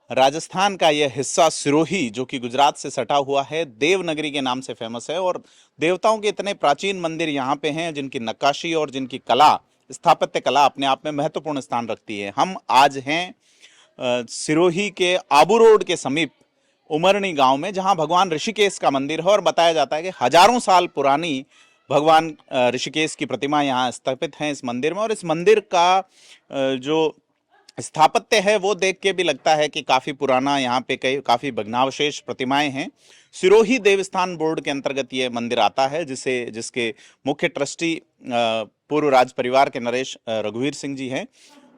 राजस्थान का यह हिस्सा सिरोही जो कि गुजरात से सटा हुआ है, देवनगरी के नाम से फेमस है। और देवताओं के इतने प्राचीन मंदिर यहाँ पे हैं जिनकी नक्काशी और जिनकी कला, स्थापत्य कला अपने आप में महत्वपूर्ण स्थान रखती है। हम आज हैं सिरोही के आबू रोड के समीप उमरनी गांव में, जहां भगवान ऋषिकेश का मंदिर है। और बताया जाता है कि हजारों साल पुरानी भगवान ऋषिकेश की प्रतिमा यहाँ स्थापित है इस मंदिर में। और इस मंदिर का जो स्थापत्य है वो देख के भी लगता है कि काफी पुराना, यहाँ पे कई काफी भग्नावशेष प्रतिमाएं हैं। सिरोही देवस्थान बोर्ड के अंतर्गत ये मंदिर आता है, जिसके मुख्य ट्रस्टी पूर्व राज परिवार के नरेश रघुवीर सिंह जी हैं।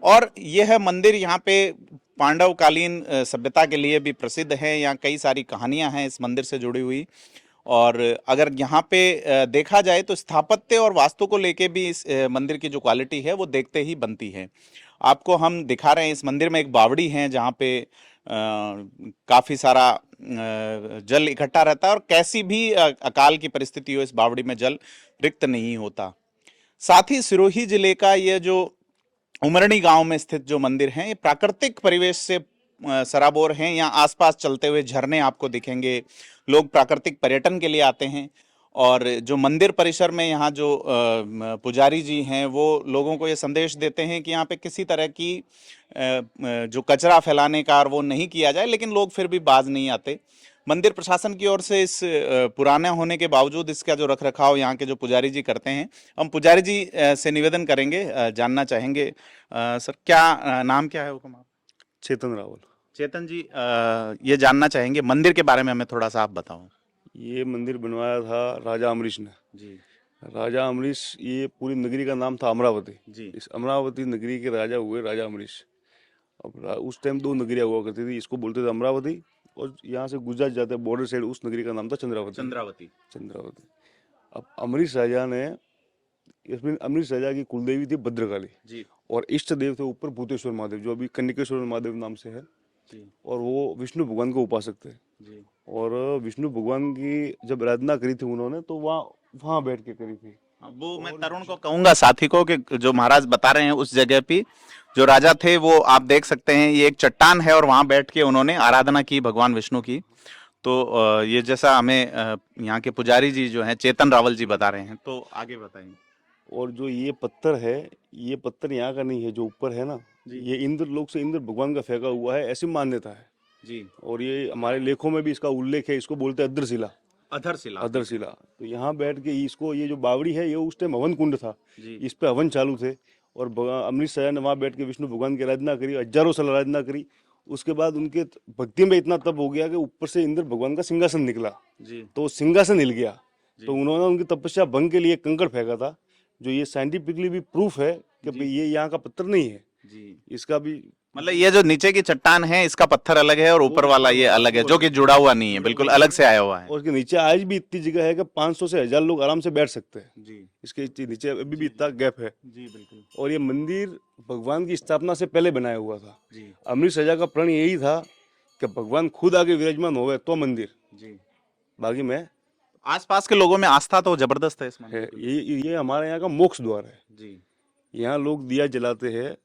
और यह मंदिर यहाँ पे पांडवकालीन सभ्यता के लिए भी प्रसिद्ध है। यहाँ कई सारी कहानियां हैं इस मंदिर से जुड़ी हुई। और अगर यहाँ पे देखा जाए तो स्थापत्य और वास्तु को लेके भी इस मंदिर की जो क्वालिटी है वो देखते ही बनती है। आपको हम दिखा रहे हैं, इस मंदिर में एक बावड़ी है जहाँ पे काफी सारा जल इकट्ठा रहता है, और कैसी भी अकाल की परिस्थिति हो इस बावड़ी में जल रिक्त नहीं होता। साथ ही सिरोही जिले का ये जो उमरनी गांव में स्थित जो मंदिर है, ये प्राकृतिक परिवेश से सराबोर हैं। यहाँ आसपास चलते हुए झरने आपको दिखेंगे। लोग प्राकृतिक पर्यटन के लिए आते हैं। और जो मंदिर परिसर में यहाँ जो पुजारी जी हैं वो लोगों को ये संदेश देते हैं कि यहाँ पे किसी तरह की जो कचरा फैलाने का और वो नहीं किया जाए, लेकिन लोग फिर भी बाज नहीं आते। मंदिर प्रशासन की ओर से इस पुराना होने के बावजूद इसका जो रख रखाव यहाँ के जो पुजारी जी करते हैं, हम पुजारी जी से निवेदन करेंगे, जानना चाहेंगे। सर, क्या नाम क्या है हुक्म आप? चेतन रावल। चेतन जी, ये जानना चाहेंगे मंदिर के बारे में हमें थोड़ा सा आप बताओ। ये मंदिर बनवाया था राजा अमरीश ने जी राजा अमरीश, ये पूरी नगरी का नाम था अमरावती जी। इस अमरावती नगरी के राजा हुए राजा अमरीश। अब उस टाइम दो नगरियाँ हुआ करती थी, इसको बोलते थे अमरावती, और यहाँ से गुजरात जाते बॉर्डर साइड उस नगरी का नाम था चंद्रावती। चंद्रावती। अब अमरीश राजा ने, इसमें अमरीश राजा की कुलदेवी थी भद्रकाली जी और इष्ट देव थे ऊपर भूतेश्वर महादेव, जो अभी कन्निकेश्वर महादेव नाम से है। जी और वो विष्णु भगवान को उपासक थे। जी। और विष्णु भगवान की जब आराधना करी थी उन्होंने, तो वहाँ बैठ के करी थी। वो मैं तरुण को कहूंगा, साथी को, कि जो महाराज बता रहे हैं उस जगह पे जो राजा थे वो आप देख सकते हैं। ये एक चट्टान है और वहां बैठ के उन्होंने आराधना की भगवान विष्णु की। तो ये जैसा हमें यहाँ के पुजारी जी जो हैं चेतन रावल जी बता रहे हैं, तो आगे बताएंगे। और जो ये पत्थर है, ये पत्थर यहाँ का नहीं है, जो ऊपर है ना, ये इंद्र लोक से इंद्र भगवान का फेंका हुआ है, ऐसी मान्यता है जी। और ये हमारे लेखों में भी इसका उल्लेख है। इसको बोलते हैं अधरशिला। अधरशिला। अधरशिला। तो यहाँ बैठ के इसको, ये जो बावड़ी है, ये उस टाइम हवन कुंड था, इस पे हवन चालू थे। और अमरीश राजा ने वहाँ बैठ के विष्णु भगवान की आराधना करी, हजारों साल आराधना करी। उसके बाद उनके भक्ति में इतना तप हो गया कि ऊपर से इंद्र भगवान का सिंहासन निकला जी। तो सिंहासन हिल गया। तो उन्होंने उनकी तपस्या भंग के लिए कंकड़ फेंका था, जो ये साइंटिफिकली भी प्रूफ है कि भाई ये यहाँ का पत्थर नहीं है जी। इसका भी मतलब ये जो नीचे की चट्टान है इसका पत्थर अलग है और ऊपर वाला ये अलग है, जो कि जुड़ा हुआ नहीं है, बिल्कुल अलग से आया हुआ है। और इसके नीचे आज भी इतनी जगह है कि 500 से 1000 लोग आराम से बैठ सकते हैं जी। इसके नीचे अभी भी इतना गैप है जी, बिल्कुल। और ये मंदिर भगवान की स्थापना से पहले बनाया हुआ था जी। अमरीश राजा का प्रण यही था कि भगवान खुद आगे विराजमान होवे तो मंदिर जी। बाकी में आसपास के लोगों में आस्था तो जबरदस्त है इसमें। ये हमारे यहाँ का मोक्ष द्वार है जी। यहाँ लोग दिया जलाते हैं,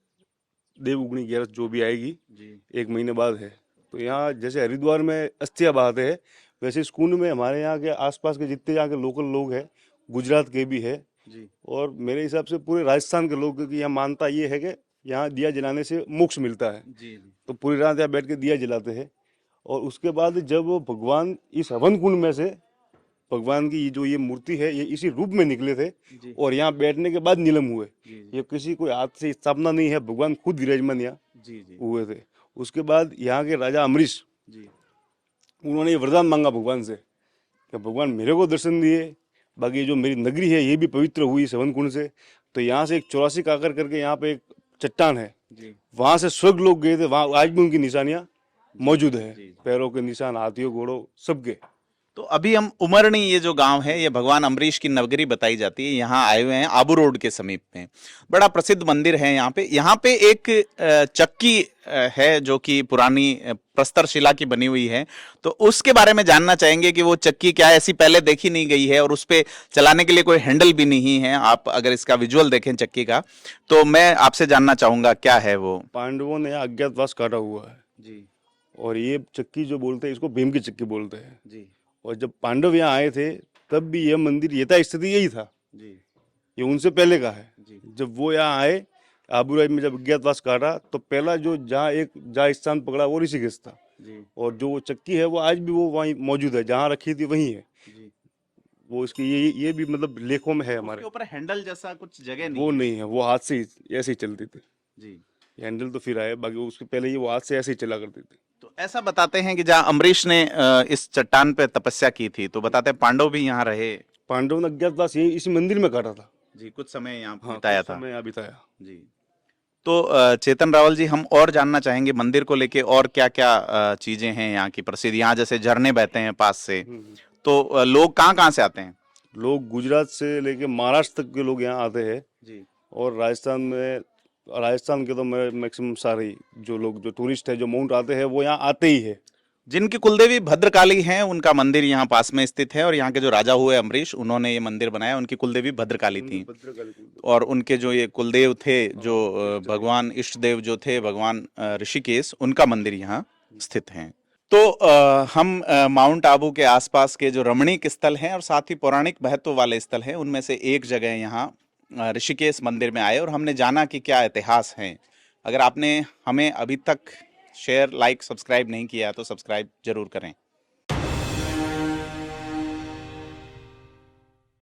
देव उगनी ग्यारस जो भी आएगी जी, 1 महीने बाद है। तो यहाँ जैसे हरिद्वार में अस्थियाँ बहाते हैं, वैसे इस कुंड में हमारे यहाँ के आसपास के जितने यहाँ के लोकल लोग हैं, गुजरात के भी है जी, और मेरे हिसाब से पूरे राजस्थान के लोग की यहाँ मानता ये है कि यहाँ दिया जलाने से मोक्ष मिलता है जी। तो पूरी रात यहाँ बैठ के दिया जलाते हैं। और उसके बाद जब भगवान इस हवन कुंड में से भगवान की जो ये मूर्ति है, ये इसी रूप में निकले थे और यहाँ बैठने के बाद नीलम हुए। ये किसी कोई हाथ से स्थापना नहीं है, भगवान खुद विराजमान यहाँ हुए थे। उसके बाद यहाँ के राजा अमरीश उन्होंने ये वरदान मांगा भगवान से कि भगवान मेरे को दर्शन दिए, बाकी जो मेरी नगरी है ये भी पवित्र हुई इस हवन कुंड से। तो यहाँ से एक 84 काकर करके यहाँ पे एक चट्टान है, वहां से स्वर्ग लोग गए थे, वहां आज भी उनकी निशानियां मौजूद है, पैरों के निशान, हाथियों घोड़ों सबके। तो अभी हम उमरनी, ये जो गांव है, ये भगवान अम्बरीश की नगरी बताई जाती है, यहाँ आए हुए हैं आबू रोड के समीप में। बड़ा प्रसिद्ध मंदिर है यहाँ पे एक चक्की है जो कि पुरानी प्रस्तर शिला की बनी हुई है। तो उसके बारे में जानना चाहेंगे कि वो चक्की क्या है, ऐसी पहले देखी नहीं गई है और उस पे चलाने के लिए कोई हैंडल भी नहीं है। आप अगर इसका विजुअल देखें चक्की का, तो मैं आपसे जानना चाहूंगा क्या है वो। पांडवों ने अज्ञातवास काटा हुआ है जी, और ये चक्की जो बोलते हैं इसको भीम की चक्की बोलते हैं। जी और जब पांडव यहाँ आए थे तब भी यह मंदिर यथास्थिति यही था, जी ये उनसे पहले का है। जी जब वो यहाँ आए आबूराई में, जब अज्ञातवास काटा, तो पहला जो जहाँ स्थान पकड़ा वो ऋषिकेश था। जी और जो वो चक्की है वो आज भी वो वहीं मौजूद है, जहाँ रखी थी वहीं है। जी। वो इसकी ये भी मतलब लेखों में है हमारे। उसके ऊपर हैंडल जैसा कुछ जगह नहीं वो है। नहीं है, वो हाथ से ही ऐसे ही चलती थी। जी। हैंडल तो फिर आए, बाकी उसके पहले ये वो हाथ से ऐसे ही चला करती थी। तो ऐसा बताते हैं कि जहाँ अम्बरीश ने इस चट्टान पे तपस्या की थी, तो बताते हैं पांडव भी यहाँ रहे। पांडव ने अज्ञातवास यही इसी मंदिर में काटा था। जी, कुछ समय यहाँ हाँ, बिताया कुछ था। समय यहाँ बिताया। जी। तो चेतन रावल जी, हम और जानना चाहेंगे मंदिर को लेके और क्या क्या चीजें हैं यहाँ की प्रसिद्ध। यहाँ जैसे झरने बहते हैं पास से, तो लोग कहाँ कहाँ से आते हैं? लोग गुजरात से लेके महाराष्ट्र तक के लोग यहाँ आते हैं। जी और राजस्थान के तो मैक्सिमम सारे ही जो लोग, जो टूरिस्ट है, जो माउंट आते हैं, वो यहाँ आते ही है। जिनकी कुलदेवी भद्रकाली हैं, उनका मंदिर यहाँ पास में स्थित है। और यहाँ के जो राजा हुए अम्बरीश, उन्होंने ये मंदिर बनाया। उनकी कुलदेवी भद्रकाली थी। और उनके जो ये कुलदेव थे, जो भगवान इष्ट देव जो थे, भगवान ऋषिकेश, उनका मंदिर यहाँ स्थित है। तो हम माउंट आबू के आसपास के जो रमणीक स्थल हैं और साथ ही पौराणिक महत्व वाले स्थल हैं, उनमें से एक जगह यहाँ ऋषिकेश मंदिर में आए और हमने जाना कि क्या इतिहास है। अगर आपने हमें अभी तक शेयर, लाइक, सब्सक्राइब नहीं किया तो सब्सक्राइब जरूर करें।